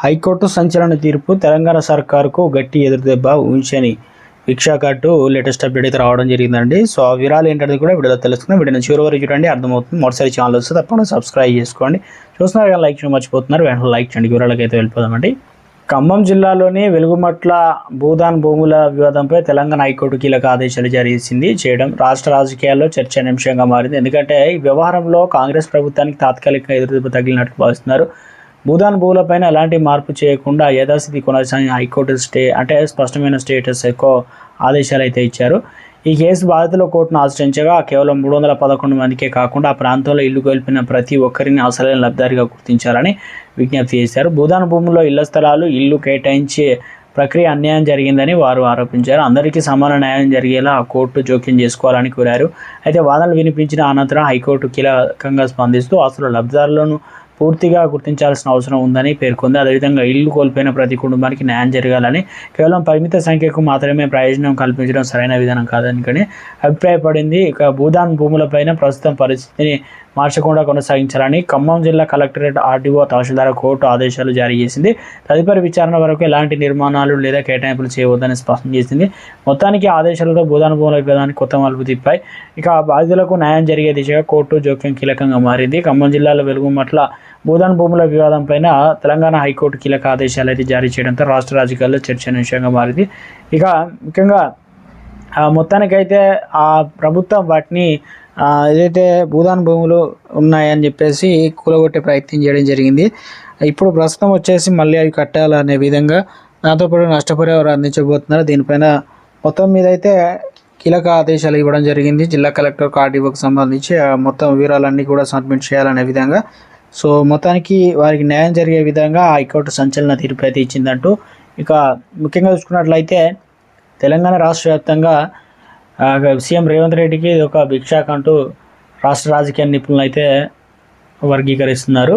High court సంచలన తీర్పు, తెలంగాణ సర్కారుకు గట్టి ఎదురుదెబ్బ ఊహించని భిక్షాకట్టు లేటెస్ట్ అప్డేట్ అయితే రావడం జరిగిందండి. సో ఆ వివరాలు ఏంటనేది కూడా వీడియోలో తెలుసుకుందాం. వీడియోని చివరి వరకు చూడండి, అర్థమవుతుంది. మొదటిసారి ఛానల్ వస్తే తప్పకుండా సబ్స్క్రైబ్ చేసుకోండి. చూస్తున్నారు కానీ లైక్ చేయడం మర్చిపోతున్నారు, వెంటనే లైక్ చేయండి. వివరాలకు అయితే వెళ్ళిపోదామండి. ఖమ్మం జిల్లాలోని వెలుగుమట్ల భూదాన్ భూముల వివాదంపై తెలంగాణ హైకోర్టు కీలక ఆదేశాలు జారీ చేయడం రాష్ట్ర రాజకీయాల్లో చర్చనీయాంశంగా మారింది. ఎందుకంటే ఈ వ్యవహారంలో కాంగ్రెస్ ప్రభుత్వానికి తాత్కాలిక ఎదురుదెబ్బ తగిలినట్టు భావిస్తున్నారు. భూదాన్ భూములపైన ఎలాంటి మార్పు చేయకుండా యథాస్థితి కొనసాగి హైకోర్టు స్పష్టమైన స్టేటస్ ఎక్కువ ఆదేశాలు అయితే ఇచ్చారు. ఈ కేసు బాధితుల కోర్టును ఆశ్రయించగా కేవలం 311 మందికే కాకుండా ఆ ప్రాంతంలో ఇల్లు కోల్పోయిన ప్రతి ఒక్కరిని అసలైన లబ్ధారిగా గుర్తించాలని విజ్ఞప్తి చేశారు. భూదాన్ భూముల్లో ఇళ్ల స్థలాలు ఇల్లు కేటాయించే ప్రక్రియ అన్యాయం జరిగిందని వారు ఆరోపించారు. అందరికీ సమాన న్యాయం జరిగేలా కోర్టు జోక్యం చేసుకోవాలని కోరారు. అయితే వాదనలు వినిపించిన అనంతరం హైకోర్టు కీలకంగా స్పందిస్తూ అసలు లబ్ధిదారులను పూర్తిగా గుర్తించాల్సిన అవసరం ఉందని పేర్కొంది. అదేవిధంగా ఇల్లు కోల్పోయిన ప్రతి కుటుంబానికి న్యాయం జరగాలని, కేవలం పరిమిత సంఖ్యకు మాత్రమే ప్రయోజనం కల్పించడం సరైన విధానం కాదని అభిప్రాయపడింది. ఇక భూదాన్ భూములపైన ప్రస్తుతం పరిస్థితిని మార్చకుండా కొనసాగించాలని ఖమ్మం జిల్లా కలెక్టరేట్, ఆర్డీఓ, తహసీల్దార్ కోర్టు ఆదేశాలు జారీ చేసింది. తదుపరి విచారణ వరకు ఎలాంటి నిర్మాణాలు లేదా కేటాయింపులు చేయవద్దని స్పష్టం చేసింది. మొత్తానికి ఆదేశాలతో భూదాన్ భూముల వివాదానికి కొత్త మలుపు తిప్పాయి. ఇక బాధితులకు న్యాయం జరిగే దిశగా కోర్టు జోక్యం కీలకంగా మారింది. ఖమ్మం జిల్లాలో వెలుగుమట్ల భూదాన్ భూముల వివాదంపైన తెలంగాణ హైకోర్టు కీలక ఆదేశాలు అయితే జారీ చేయడంతో రాష్ట్ర రాజకీయాల్లో చర్చనీయాంశంగా మారింది. ఇక ముఖ్యంగా మొత్తానికైతే ఆ ప్రభుత్వం వాటిని ఏదైతే భూదాన్ భూములు ఉన్నాయని చెప్పేసి కూలగొట్టే ప్రయత్నం చేయడం జరిగింది. ఇప్పుడు ప్రస్తుతం వచ్చేసి మళ్ళీ అవి కట్టాలనే విధంగా దాంతోపాటు నష్టపరిహారం అందించబోతున్నారు. దీనిపైన మొత్తం మీద అయితే కీలక ఆదేశాలు ఇవ్వడం జరిగింది. జిల్లా కలెక్టర్, ఆర్డీఓకి సంబంధించి మొత్తం వివరాలన్నీ కూడా సబ్మిట్ చేయాలనే విధంగా. సో మొత్తానికి వారికి న్యాయం జరిగే విధంగా హైకోర్టు సంచలన తీర్పు అయితే ఇచ్చిందంటూ. ఇక ముఖ్యంగా చూసుకున్నట్లయితే తెలంగాణ రాష్ట్ర వ్యాప్తంగా సీఎం రేవంత్ రెడ్డికి ఒక భిక్షాక్ అంటూ రాష్ట్ర రాజకీయ నిపుణులు అయితే వర్గీకరిస్తున్నారు.